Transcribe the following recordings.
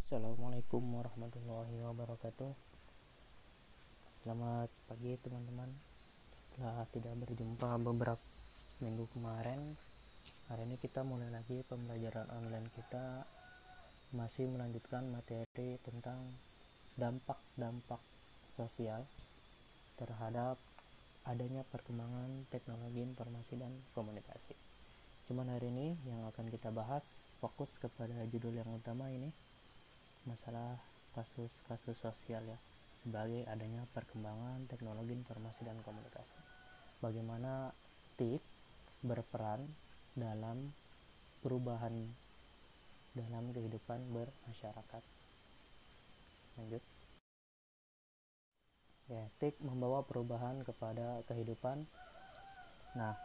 Assalamualaikum warahmatullahi wabarakatuh. Selamat pagi teman-teman. Setelah tidak berjumpa beberapa minggu kemarin, hari ini kita mulai lagi pembelajaran online kita, masih melanjutkan materi tentang dampak-dampak sosial terhadap adanya perkembangan teknologi informasi dan komunikasi. Cuman hari ini yang akan kita bahas fokus kepada judul yang utama ini, masalah kasus-kasus sosial ya, sebagai adanya perkembangan teknologi informasi dan komunikasi. Bagaimana TIK berperan dalam perubahan dalam kehidupan bermasyarakat. Lanjut. Ya, TIK membawa perubahan kepada kehidupan. Nah,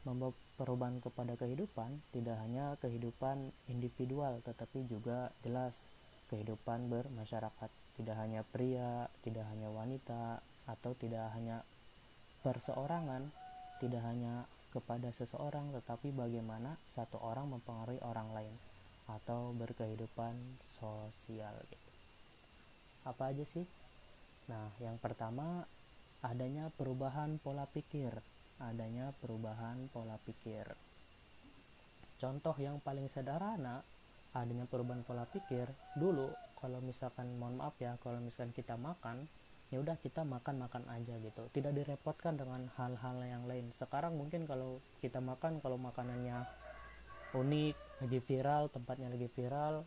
membawa perubahan kepada kehidupan tidak hanya kehidupan individual, tetapi juga jelas kehidupan bermasyarakat. Tidak hanya pria, tidak hanya wanita, atau tidak hanya perseorangan, tidak hanya kepada seseorang, tetapi bagaimana satu orang mempengaruhi orang lain atau berkehidupan sosial gitu. Apa aja sih? Nah, yang pertama adanya perubahan pola pikir. Contoh yang paling sederhana adanya perubahan pola pikir. Dulu kalau misalkan, mohon maaf ya, kalau misalkan kita makan, ya udah kita makan aja gitu, tidak direpotkan dengan hal-hal yang lain. Sekarang mungkin kalau kita makan, kalau makanannya unik, lagi viral, tempatnya lagi viral,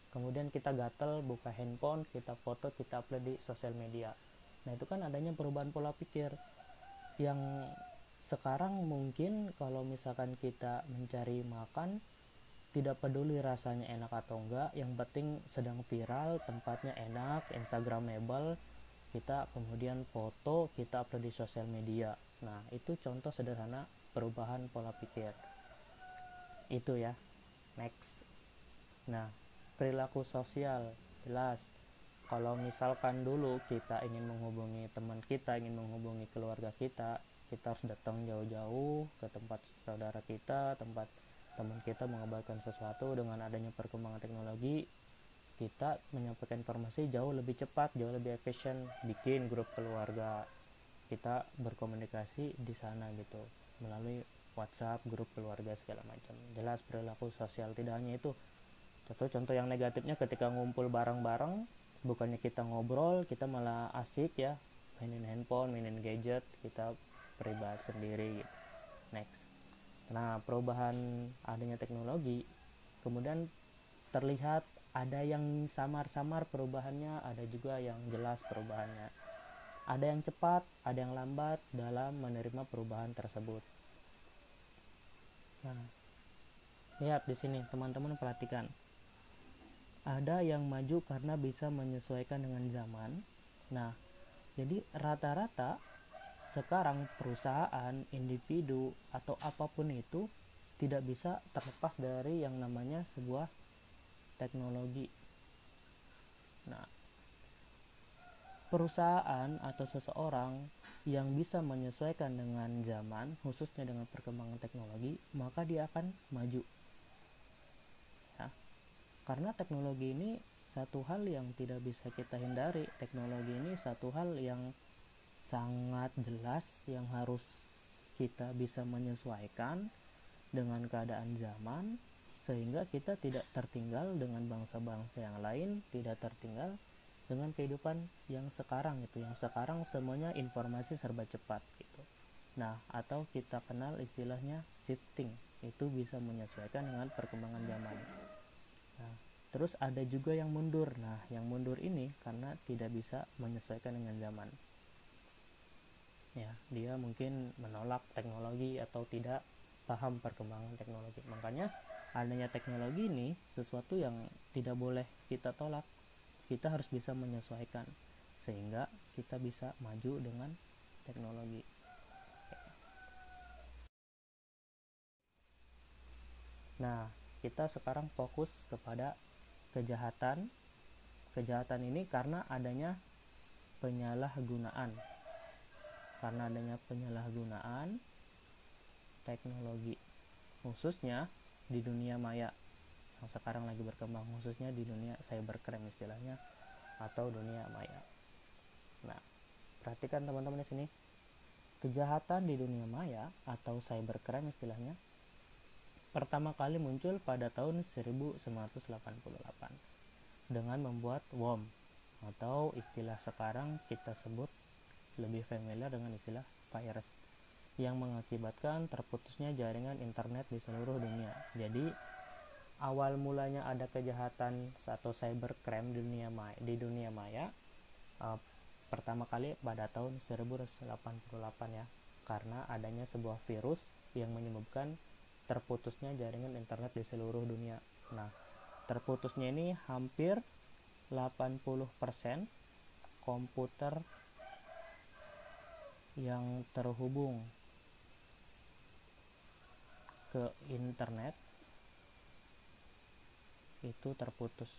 kemudian kita gatel buka handphone, kita foto, kita upload di sosial media. Nah, itu kan adanya perubahan pola pikir yang sekarang mungkin kalau misalkan kita mencari makan, tidak peduli rasanya enak atau enggak, yang penting sedang viral, tempatnya enak, instagramable, kita kemudian foto, kita upload di sosial media. Nah, itu contoh sederhana perubahan pola pikir itu ya. Next. Nah, perilaku sosial jelas. Kalau misalkan dulu kita ingin menghubungi teman kita, ingin menghubungi keluarga kita harus datang jauh-jauh ke tempat saudara kita, tempat teman kita mengabarkan sesuatu. Dengan adanya perkembangan teknologi, kita menyampaikan informasi jauh lebih cepat, jauh lebih efisien. Bikin grup keluarga, kita berkomunikasi di sana gitu melalui WhatsApp, grup keluarga segala macam. Jelas perilaku sosial. Tidak hanya itu, contoh yang negatifnya ketika ngumpul bareng-bareng, bukannya kita ngobrol, kita malah asik ya, mainin handphone, mainin gadget, kita pribadi sendiri gitu. Next. Nah, perubahan adanya teknologi, kemudian terlihat ada yang samar-samar perubahannya, ada juga yang jelas perubahannya. Ada yang cepat, ada yang lambat dalam menerima perubahan tersebut. Nah, lihat di sini teman-teman, perhatikan. Ada yang maju karena bisa menyesuaikan dengan zaman. Nah, jadi rata-rata sekarang perusahaan, individu, atau apapun itu tidak bisa terlepas dari yang namanya sebuah teknologi. Nah, perusahaan atau seseorang yang bisa menyesuaikan dengan zaman, khususnya dengan perkembangan teknologi, maka dia akan maju. Ya. Karena teknologi ini satu hal yang tidak bisa kita hindari. Teknologi ini satu hal yang sangat jelas, yang harus kita bisa menyesuaikan dengan keadaan zaman, sehingga kita tidak tertinggal dengan bangsa-bangsa yang lain, tidak tertinggal dengan kehidupan yang sekarang itu, yang sekarang semuanya informasi serba cepat gitu. Nah, atau kita kenal istilahnya shifting, itu bisa menyesuaikan dengan perkembangan zaman. Nah, terus ada juga yang mundur. Nah, yang mundur ini karena tidak bisa menyesuaikan dengan zaman. Ya, dia mungkin menolak teknologi atau tidak paham perkembangan teknologi. Makanya adanya teknologi ini sesuatu yang tidak boleh kita tolak. Kita harus bisa menyesuaikan sehingga kita bisa maju dengan teknologi. Nah, kita sekarang fokus kepada kejahatan. Kejahatan ini karena adanya penyalahgunaan. Karena adanya penyalahgunaan teknologi, khususnya di dunia maya. yang sekarang lagi berkembang, khususnya di dunia cybercrime istilahnya, atau dunia maya. Nah, perhatikan teman-teman di sini, kejahatan di dunia maya atau cybercrime istilahnya pertama kali muncul pada tahun 1988 dengan membuat worm, atau istilah sekarang kita sebut lebih familiar dengan istilah virus, yang mengakibatkan terputusnya jaringan internet di seluruh dunia. Jadi awal mulanya ada kejahatan atau cybercrime di dunia maya pertama kali pada tahun 1988 ya, karena adanya sebuah virus yang menyebabkan terputusnya jaringan internet di seluruh dunia. Nah, terputusnya ini hampir 80% komputer yang terhubung ke internet itu terputus.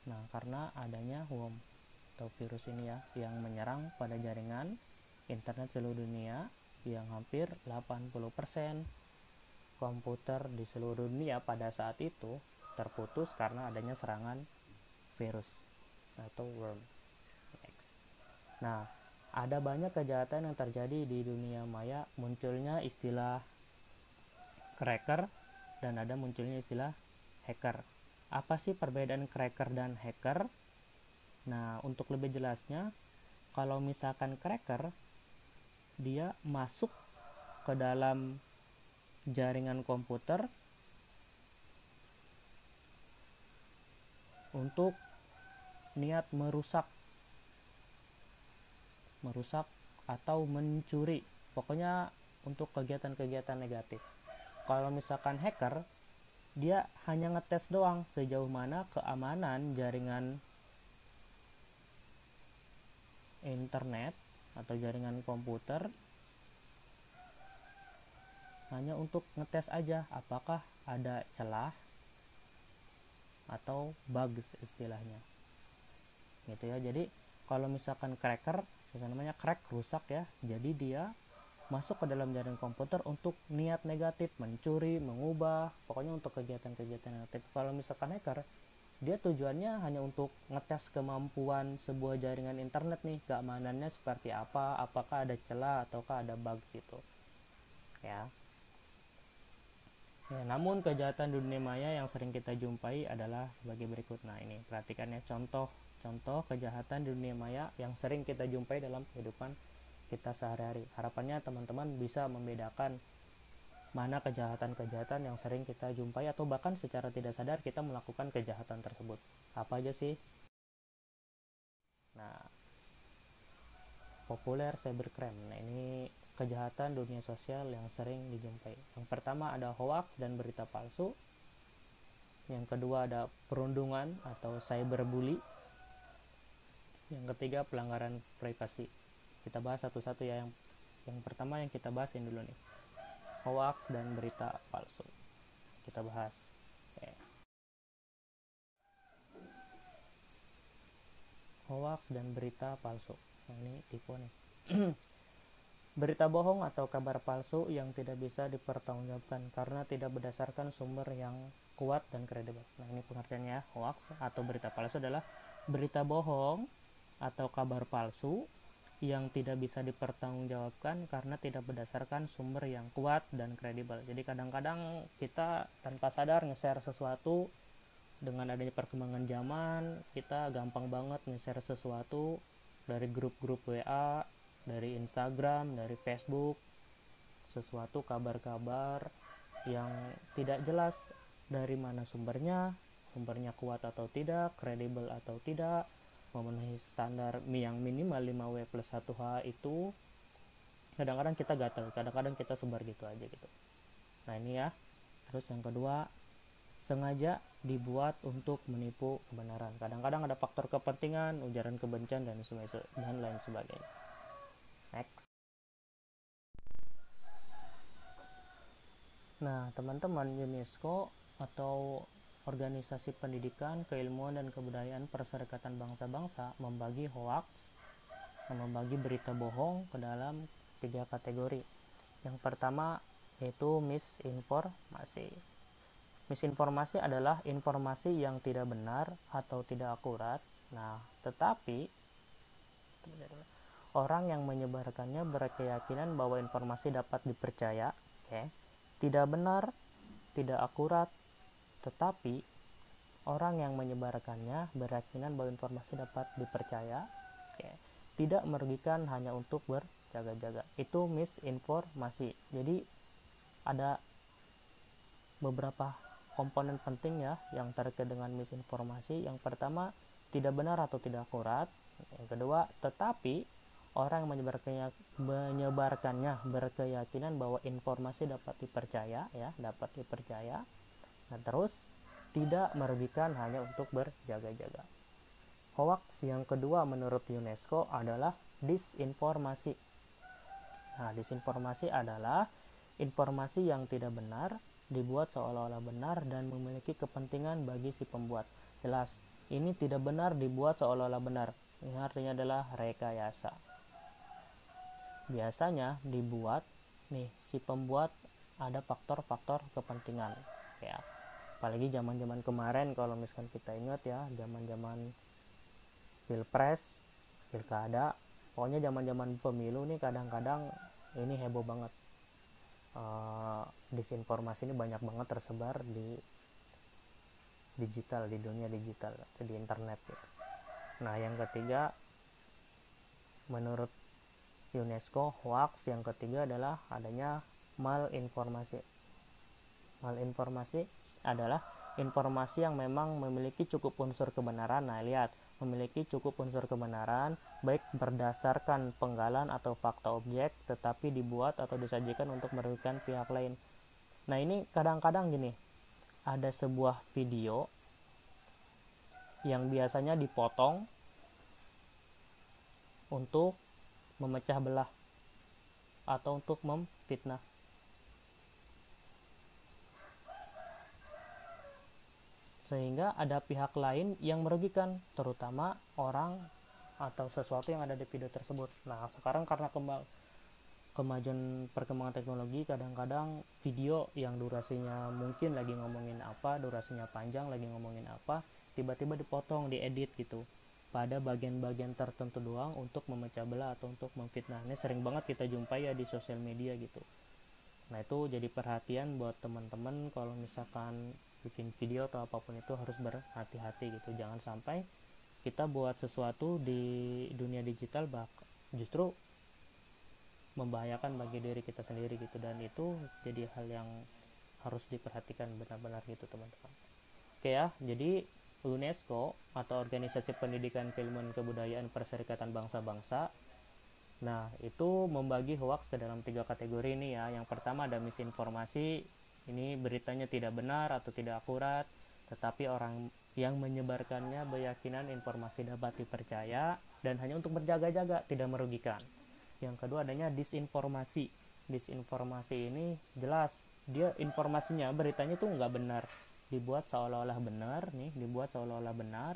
Nah, karena adanya worm atau virus ini ya, yang menyerang pada jaringan internet seluruh dunia, yang hampir 80% komputer di seluruh dunia pada saat itu terputus karena adanya serangan virus atau worm. Nah, ada banyak kejahatan yang terjadi di dunia maya, munculnya istilah cracker dan ada munculnya istilah hacker. Apa sih perbedaan cracker dan hacker? Nah, untuk lebih jelasnya, kalau misalkan cracker, dia masuk ke dalam jaringan komputer untuk niat merusak atau mencuri, pokoknya untuk kegiatan-kegiatan negatif. Kalau misalkan hacker, dia hanya ngetes doang sejauh mana keamanan jaringan internet atau jaringan komputer, hanya untuk ngetes aja apakah ada celah atau bugs istilahnya gitu ya. Jadi kalau misalkan cracker, namanya crack, rusak ya, jadi dia masuk ke dalam jaringan komputer untuk niat negatif, mencuri, mengubah, pokoknya untuk kegiatan-kegiatan negatif. Kalau misalkan hacker, dia tujuannya hanya untuk ngetes kemampuan sebuah jaringan internet nih, keamanannya seperti apa, apakah ada celah ataukah ada bugs gitu ya. Namun kejahatan dunia maya yang sering kita jumpai adalah sebagai berikut. Nah, ini perhatikan ya, contoh kejahatan di dunia maya yang sering kita jumpai dalam kehidupan kita sehari-hari. Harapannya teman-teman bisa membedakan mana kejahatan-kejahatan yang sering kita jumpai atau bahkan secara tidak sadar kita melakukan kejahatan tersebut. Apa aja sih? Nah, populer cybercrime. Nah, ini kejahatan dunia sosial yang sering dijumpai. Yang pertama ada hoax dan berita palsu. Yang kedua ada perundungan atau cyberbully. Yang ketiga pelanggaran privasi. Kita bahas satu-satu ya. Yang pertama yang kita bahas ini dulu nih, hoax dan berita palsu. Kita bahas. Hoax dan berita palsu. Nah, ini tipe nih. Berita bohong atau kabar palsu yang tidak bisa dipertanggungjawabkan karena tidak berdasarkan sumber yang kuat dan kredibel. Nah, ini pengertiannya. Hoax atau berita palsu adalah berita bohong atau kabar palsu yang tidak bisa dipertanggungjawabkan karena tidak berdasarkan sumber yang kuat dan kredibel. Jadi kadang-kadang kita tanpa sadar nge-share sesuatu, dengan adanya perkembangan zaman, kita gampang banget nge-share sesuatu dari grup-grup WA, dari Instagram, dari Facebook, sesuatu kabar-kabar yang tidak jelas dari mana sumbernya kuat atau tidak, kredibel atau tidak, memenuhi standar yang minimal 5W+1H itu. Kadang-kadang kita gatel, kadang-kadang kita sebar gitu aja gitu. Nah, ini ya. Terus yang kedua, sengaja dibuat untuk menipu kebenaran. Kadang-kadang ada faktor kepentingan, ujaran kebencian dan lain sebagainya. Next. Nah, teman-teman, UNESCO atau Organisasi Pendidikan, Keilmuan dan Kebudayaan Perserikatan Bangsa-Bangsa membagi hoax, membagi berita bohong ke dalam 3 kategori. Yang pertama, yaitu misinformasi. Misinformasi adalah informasi yang tidak benar atau tidak akurat. Nah, tetapi orang yang menyebarkannya berkeyakinan bahwa informasi dapat dipercaya, okay? Tidak benar, tidak akurat, tetapi orang yang menyebarkannya berkeyakinan bahwa informasi dapat dipercaya, okay? Tidak merugikan, hanya untuk berjaga-jaga. Itu misinformasi. Jadi ada beberapa komponen penting ya yang terkait dengan misinformasi. Yang pertama, tidak benar atau tidak akurat. Yang kedua, tetapi orang yang menyebarkannya berkeyakinan bahwa informasi dapat dipercaya, ya, dapat dipercaya. Nah, terus tidak merugikan, hanya untuk berjaga-jaga. Hoax yang kedua menurut UNESCO adalah disinformasi. Nah, disinformasi adalah informasi yang tidak benar, dibuat seolah-olah benar dan memiliki kepentingan bagi si pembuat. Jelas, ini tidak benar dibuat seolah-olah benar. Ini artinya adalah rekayasa. Biasanya dibuat nih si pembuat ada faktor-faktor kepentingan, ya. Apalagi zaman-zaman kemarin, kalau misalkan kita ingat ya, zaman-zaman pilpres, pilkada, pokoknya zaman-zaman pemilu nih, kadang-kadang ini heboh banget. Disinformasi ini banyak banget tersebar di digital, di dunia digital, di internet gitu. Nah, yang ketiga menurut UNESCO, hoax yang ketiga adalah adanya malinformasi. Malinformasi adalah informasi yang memang memiliki cukup unsur kebenaran. Nah, lihat, memiliki cukup unsur kebenaran baik berdasarkan penggalan atau fakta objek, tetapi dibuat atau disajikan untuk merugikan pihak lain. Nah, ini kadang-kadang gini, ada sebuah video yang biasanya dipotong untuk memecah belah atau untuk memfitnah. Sehingga ada pihak lain yang merugikan, terutama orang atau sesuatu yang ada di video tersebut. Nah, sekarang karena kemajuan perkembangan teknologi, kadang-kadang video yang durasinya mungkin lagi ngomongin apa, durasinya panjang lagi ngomongin apa, tiba-tiba dipotong, diedit gitu pada bagian-bagian tertentu doang untuk memecah belah atau untuk memfitnah. Ini sering banget kita jumpai ya di sosial media gitu. Nah, itu jadi perhatian buat teman-teman kalau misalkan bikin video atau apapun itu harus berhati-hati gitu. Jangan sampai kita buat sesuatu di dunia digital justru membahayakan bagi diri kita sendiri gitu, dan itu jadi hal yang harus diperhatikan benar-benar gitu, teman-teman. Oke ya, jadi UNESCO atau Organisasi Pendidikan, Keilmuan, Kebudayaan Perserikatan Bangsa-Bangsa, nah itu membagi hoax ke dalam 3 kategori ini ya. Yang pertama ada misinformasi, ini beritanya tidak benar atau tidak akurat, tetapi orang yang menyebarkannya berkeyakinan informasi dapat dipercaya dan hanya untuk berjaga-jaga, tidak merugikan. Yang kedua adanya disinformasi. Disinformasi ini jelas dia informasinya, beritanya tuh nggak benar, dibuat seolah-olah benar nih, dibuat seolah-olah benar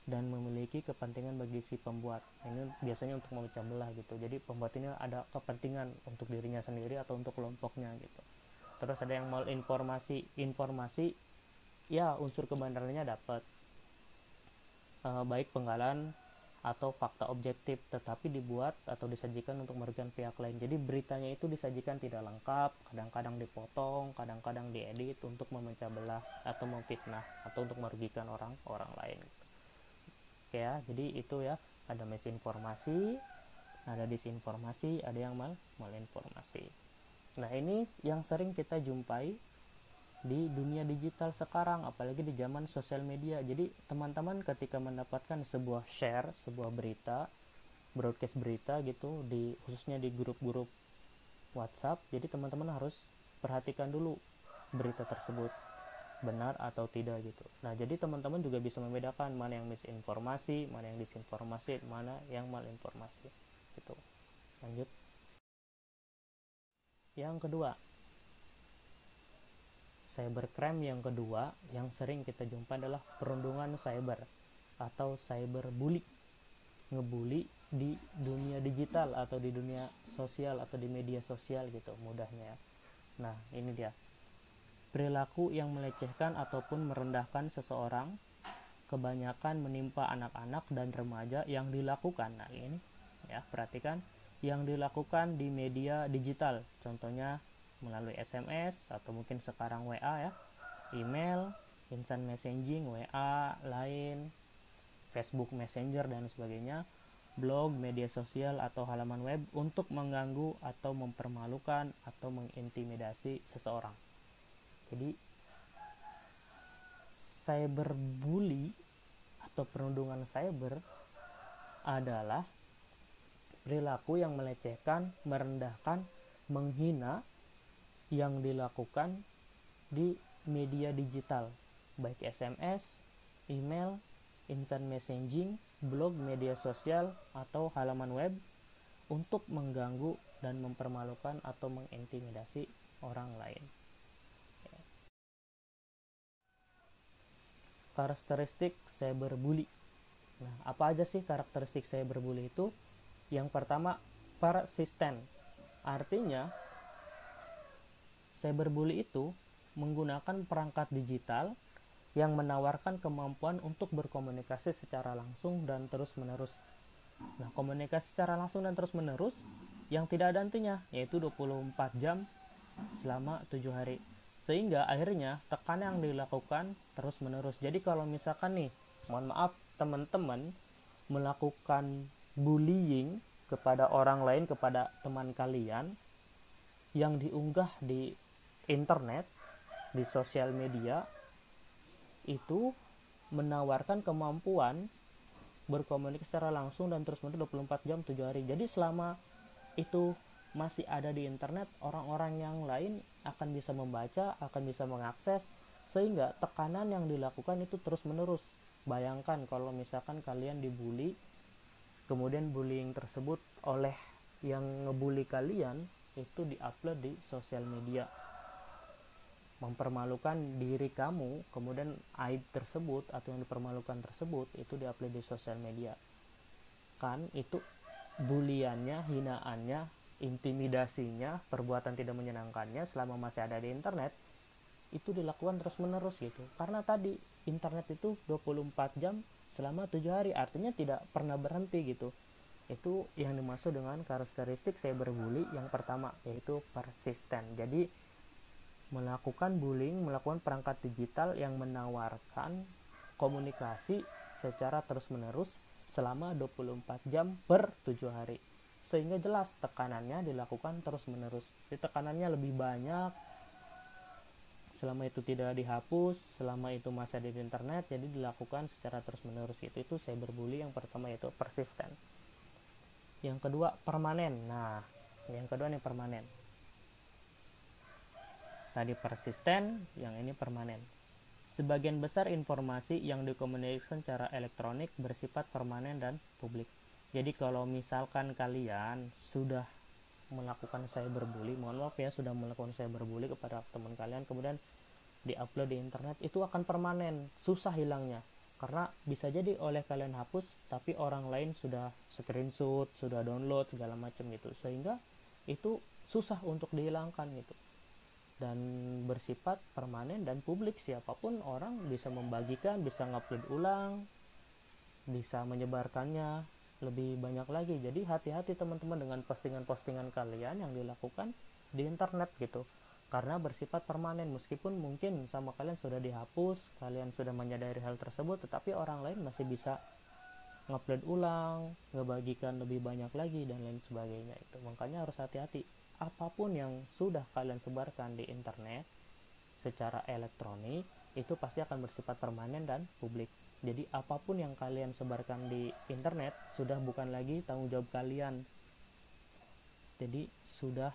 dan memiliki kepentingan bagi si pembuat. Ini biasanya untuk memecah belah gitu. Jadi pembuat ini ada kepentingan untuk dirinya sendiri atau untuk kelompoknya gitu. Terus ada yang malinformasi. Informasi ya unsur kebenarannya dapat, baik penggalan atau fakta objektif, tetapi dibuat atau disajikan untuk merugikan pihak lain. Jadi beritanya itu disajikan tidak lengkap, kadang-kadang dipotong, kadang-kadang diedit untuk memecah belah atau memfitnah atau untuk merugikan orang lain. Oke ya, jadi itu ya, ada misinformasi, ada disinformasi, ada yang malinformasi. Nah, ini yang sering kita jumpai di dunia digital sekarang, apalagi di zaman sosial media. Jadi teman-teman ketika mendapatkan sebuah share, sebuah berita, broadcast berita gitu, khususnya di grup-grup WhatsApp, jadi teman-teman harus perhatikan dulu berita tersebut benar atau tidak gitu. Nah, jadi teman-teman juga bisa membedakan mana yang misinformasi, mana yang disinformasi, mana yang malinformasi gitu. Lanjut. Yang kedua, cybercrime yang kedua yang sering kita jumpa adalah perundungan cyber atau cyberbully. Ngebully di dunia digital atau di dunia sosial atau di media sosial gitu, mudahnya ya. Nah, ini dia. Perilaku yang melecehkan ataupun merendahkan seseorang kebanyakan menimpa anak-anak dan remaja yang dilakukan. Nah, ini ya, perhatikan yang dilakukan di media digital. Contohnya melalui SMS atau mungkin sekarang WA ya, email, instant messaging, WA, Line, Facebook Messenger dan sebagainya, blog, media sosial atau halaman web untuk mengganggu atau mempermalukan atau mengintimidasi seseorang. Jadi cyberbully atau perundungan cyber adalah perilaku yang melecehkan, merendahkan, menghina yang dilakukan di media digital, baik SMS, email, instant messaging, blog, media sosial, atau halaman web untuk mengganggu dan mempermalukan atau mengintimidasi orang lain. Karakteristik cyberbully. Nah, apa aja sih karakteristik cyberbully itu? Yang pertama, persisten. Artinya, cyberbully itu menggunakan perangkat digital yang menawarkan kemampuan untuk berkomunikasi secara langsung dan terus-menerus. Nah, komunikasi secara langsung dan terus-menerus yang tidak ada hentinya, yaitu 24 jam selama 7 hari. Sehingga akhirnya tekanan yang dilakukan terus-menerus. Jadi kalau misalkan nih, mohon maaf teman-teman melakukan bullying kepada orang lain, kepada teman kalian yang diunggah di internet, di sosial media, itu menawarkan kemampuan berkomunikasi secara langsung dan terus-menerus 24 jam 7 hari. Jadi selama itu masih ada di internet, orang-orang yang lain akan bisa membaca, akan bisa mengakses, sehingga tekanan yang dilakukan itu terus-menerus. Bayangkan kalau misalkan kalian dibully, kemudian bullying tersebut oleh yang ngebully kalian itu diupload di sosial media, mempermalukan diri kamu, kemudian aib tersebut atau yang dipermalukan tersebut itu diupload di sosial media. Kan itu buliannya, hinaannya, intimidasinya, perbuatan tidak menyenangkannya selama masih ada di internet itu dilakukan terus-menerus gitu. Karena tadi internet itu 24 jam selama 7 hari, artinya tidak pernah berhenti gitu. Itu yang dimaksud dengan karakteristik cyberbully yang pertama, yaitu persisten. Jadi melakukan bullying, melakukan perangkat digital yang menawarkan komunikasi secara terus-menerus selama 24 jam per 7 hari. Sehingga jelas tekanannya dilakukan terus-menerus. Jadi tekanannya lebih banyak, selama itu tidak dihapus, selama itu masih ada di internet, jadi dilakukan secara terus-menerus. Itu cyberbully yang pertama, yaitu persisten. Yang kedua, permanen. Nah, yang kedua nih permanen. Tadi persisten, yang ini permanen. Sebagian besar informasi yang dikomunikasikan secara elektronik bersifat permanen dan publik. Jadi kalau misalkan kalian sudah melakukan cyberbully, mohon maaf ya, sudah melakukan cyberbully kepada teman kalian, kemudian diupload di internet, itu akan permanen, susah hilangnya. Karena bisa jadi oleh kalian hapus, tapi orang lain sudah screenshot, sudah download segala macam gitu, sehingga itu susah untuk dihilangkan gitu. Dan bersifat permanen dan publik, siapapun orang bisa membagikan, bisa ngupload ulang, bisa menyebarkannya lebih banyak lagi. Jadi hati-hati teman-teman dengan postingan-postingan kalian yang dilakukan di internet gitu, karena bersifat permanen. Meskipun mungkin sama kalian sudah dihapus, kalian sudah menyadari hal tersebut, tetapi orang lain masih bisa ngupload ulang, ngebagikan lebih banyak lagi dan lain sebagainya. Itu makanya harus hati-hati. Apapun yang sudah kalian sebarkan di internet secara elektronik itu pasti akan bersifat permanen dan publik. Jadi apapun yang kalian sebarkan di internet sudah bukan lagi tanggung jawab kalian. Jadi sudah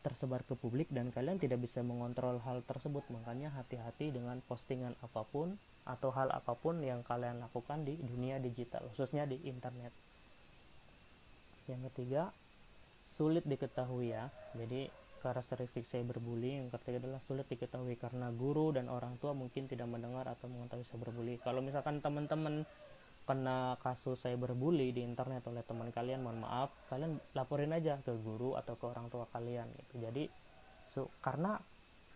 tersebar ke publik dan kalian tidak bisa mengontrol hal tersebut. Makanya hati-hati dengan postingan apapun atau hal apapun yang kalian lakukan di dunia digital, khususnya di internet. Yang ketiga, sulit diketahui ya. Jadi karakteristik cyberbullying yang ketiga adalah sulit diketahui, karena guru dan orang tua mungkin tidak mendengar atau mengetahui cyberbully. Kalau misalkan teman-teman kena kasus cyberbully di internet oleh teman kalian, mohon maaf, kalian laporin aja ke guru atau ke orang tua kalian gitu. Jadi Karena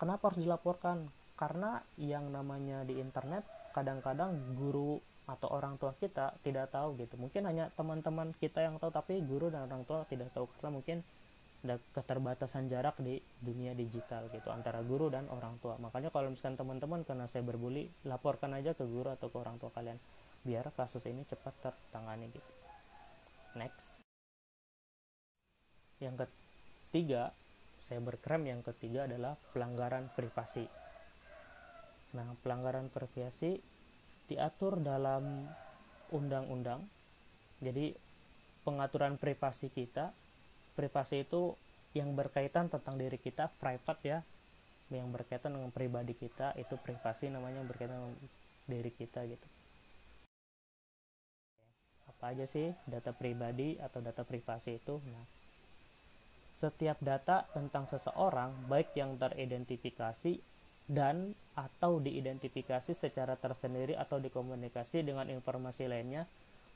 kenapa harus dilaporkan? Karena yang namanya di internet kadang-kadang guru atau orang tua kita tidak tahu gitu. Mungkin hanya teman-teman kita yang tahu, tapi guru dan orang tua tidak tahu karena mungkin ada keterbatasan jarak di dunia digital gitu antara guru dan orang tua. Makanya kalau misalkan teman-teman kena cyberbully, laporkan aja ke guru atau ke orang tua kalian biar kasus ini cepat tertangani gitu. Next. Yang ketiga, cybercrime yang ketiga adalah pelanggaran privasi. Nah, pelanggaran privasi diatur dalam undang-undang. Jadi pengaturan privasi kita, privasi itu yang berkaitan tentang diri kita, private ya, yang berkaitan dengan pribadi kita, itu privasi namanya, yang berkaitan dengan diri kita gitu. Apa aja sih data pribadi atau data privasi itu? Nah, setiap data tentang seseorang, baik yang teridentifikasi dan atau diidentifikasi secara tersendiri atau dikomunikasi dengan informasi lainnya,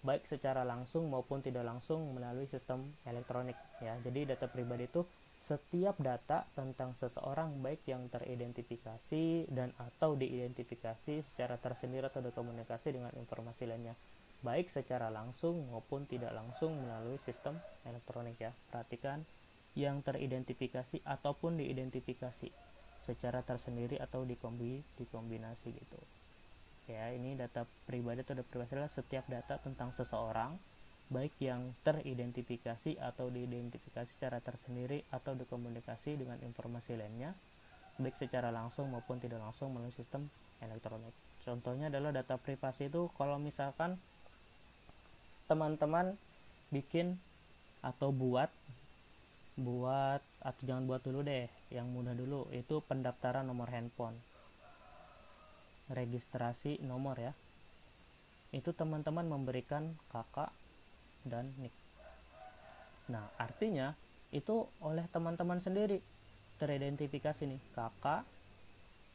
baik secara langsung maupun tidak langsung melalui sistem elektronik ya. Jadi data pribadi itu setiap data tentang seseorang, baik yang teridentifikasi dan atau diidentifikasi secara tersendiri atau dikomunikasi dengan informasi lainnya, baik secara langsung maupun tidak langsung melalui sistem elektronik ya. Perhatikan, yang teridentifikasi ataupun diidentifikasi secara tersendiri atau dikombinasi gitu ya. Ini data pribadi atau data privasi adalah setiap data tentang seseorang, baik yang teridentifikasi atau diidentifikasi secara tersendiri atau dikomunikasi dengan informasi lainnya, baik secara langsung maupun tidak langsung melalui sistem elektronik. Contohnya adalah data privasi itu kalau misalkan teman-teman bikin atau buat atau jangan buat dulu deh, yang mudah dulu, itu pendaftaran nomor handphone, registrasi nomor ya. Itu teman-teman memberikan kakak dan nik. Nah, artinya itu oleh teman-teman sendiri teridentifikasi nih, kakak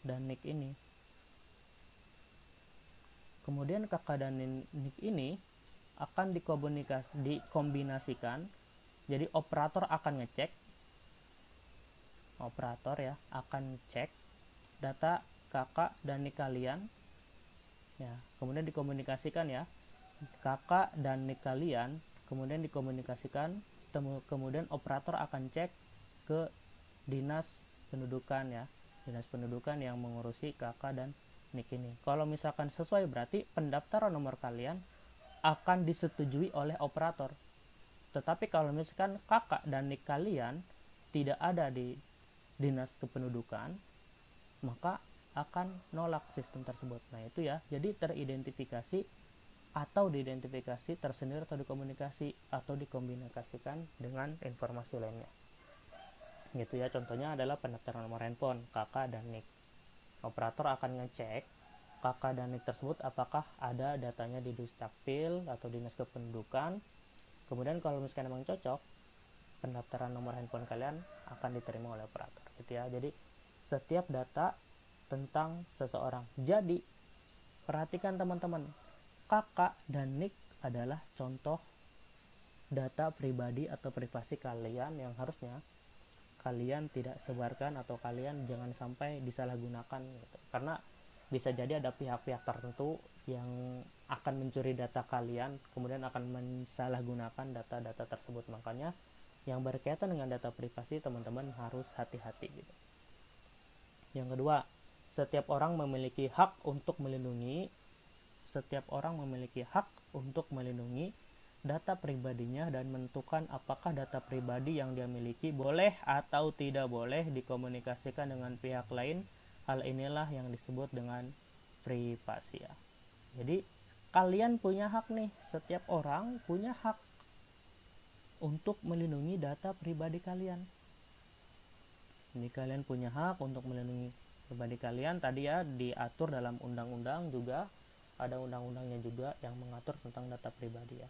dan nik ini. Kemudian kakak dan nik ini akan dikombinasikan. Jadi operator akan ngecek, akan cek data kakak dan nik kalian ya, kemudian dikomunikasikan ya, kakak dan nik kalian kemudian dikomunikasikan, kemudian operator akan cek ke dinas pendudukan ya, dinas pendudukan yang mengurusi kakak dan nik ini. Kalau misalkan sesuai, berarti pendaftaran nomor kalian akan disetujui oleh operator. Tetapi kalau misalkan kakak dan nik kalian tidak ada di dinas kependudukan, maka akan nolak sistem tersebut. Nah itu ya, jadi teridentifikasi atau diidentifikasi tersendiri atau dikomunikasi atau dikombinasikan dengan informasi lainnya. Gitu ya, contohnya adalah pendaftaran nomor handphone kakak dan nik. Operator akan ngecek kakak dan nik tersebut apakah ada datanya di Dukcapil atau dinas kependudukan. Kemudian kalau misalkan memang cocok, pendaftaran nomor handphone kalian akan diterima oleh operator gitu ya. Jadi setiap data tentang seseorang. Jadi perhatikan teman-teman, kakak dan nik adalah contoh data pribadi atau privasi kalian yang harusnya kalian tidak sebarkan atau kalian jangan sampai disalahgunakan gitu. Karena bisa jadi ada pihak-pihak tertentu yang akan mencuri data kalian, kemudian akan mensalahgunakan data-data tersebut. Makanya yang berkaitan dengan data privasi, teman-teman harus hati-hati gitu. Yang kedua, setiap orang memiliki hak untuk melindungi data pribadinya dan menentukan apakah data pribadi yang dia miliki boleh atau tidak boleh dikomunikasikan dengan pihak lain. Hal inilah yang disebut dengan privasi ya. Jadi kalian punya hak nih, setiap orang punya hak untuk melindungi data pribadi kalian. Jadi kalian punya hak untuk melindungi pribadi kalian, tadi ya diatur dalam undang-undang, juga ada undang-undangnya juga yang mengatur tentang data pribadi ya.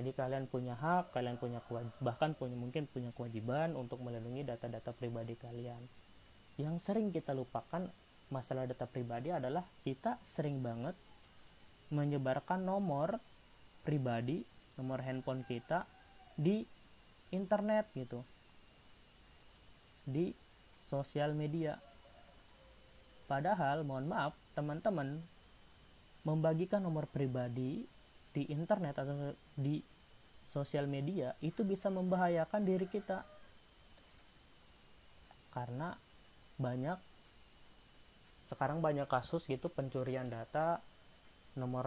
Jadi kalian punya hak, kalian punya bahkan mungkin punya kewajiban untuk melindungi data-data pribadi kalian. Yang sering kita lupakan masalah data pribadi adalah kita sering banget menyebarkan nomor pribadi, nomor handphone kita di internet gitu, di sosial media. Padahal mohon maaf teman-teman, membagikan nomor pribadi di internet atau di sosial media itu bisa membahayakan diri kita, karena sekarang banyak kasus gitu pencurian data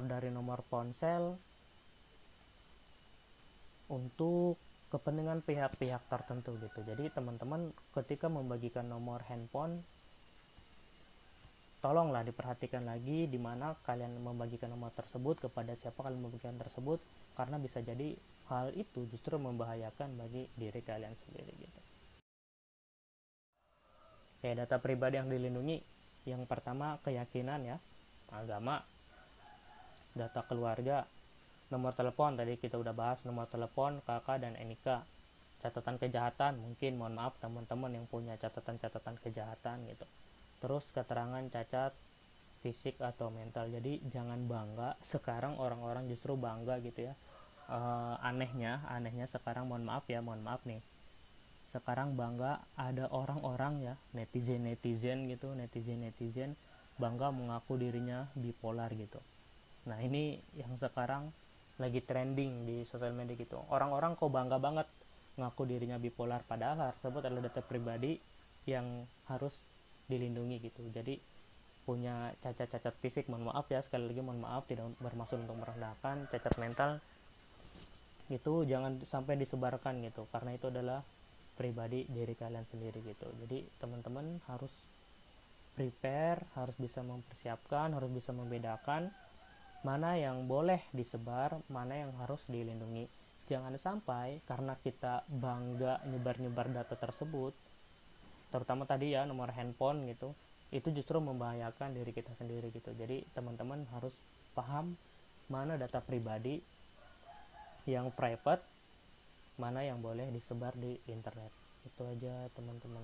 dari nomor ponsel untuk kepentingan pihak-pihak tertentu gitu. Jadi teman-teman ketika membagikan nomor handphone, tolonglah diperhatikan lagi di mana kalian membagikan nomor tersebut, kepada siapa kalian membagikan tersebut, karena bisa jadi hal itu justru membahayakan bagi diri kalian sendiri gitu. Kayak data pribadi yang dilindungi, yang pertama keyakinan ya, agama, data keluarga, nomor telepon tadi kita udah bahas, nomor telepon kakak dan NIK, catatan kejahatan, mungkin mohon maaf teman-teman yang punya catatan kejahatan gitu, terus keterangan cacat fisik atau mental. Jadi jangan bangga, sekarang orang-orang justru bangga gitu ya. Anehnya sekarang mohon maaf nih, sekarang bangga ada orang-orang ya, netizen gitu, netizen bangga mengaku dirinya bipolar gitu. Nah ini yang sekarang lagi trending di sosial media gitu, orang-orang kok bangga banget ngaku dirinya bipolar, padahal tersebut adalah data pribadi yang harus dilindungi gitu. Jadi punya cacat-cacat fisik, mohon maaf ya, sekali lagi mohon maaf, tidak bermaksud untuk merendahkan. Cacat mental itu jangan sampai disebarkan gitu, karena itu adalah pribadi diri kalian sendiri gitu. Jadi teman-teman harus prepare, harus bisa mempersiapkan, harus bisa membedakan mana yang boleh disebar, mana yang harus dilindungi. Jangan sampai karena kita bangga nyebar-nyebar data tersebut, terutama tadi ya nomor handphone gitu, itu justru membahayakan diri kita sendiri gitu. Jadi teman-teman harus paham mana data pribadi yang private, mana yang boleh disebar di internet. Itu aja teman-teman.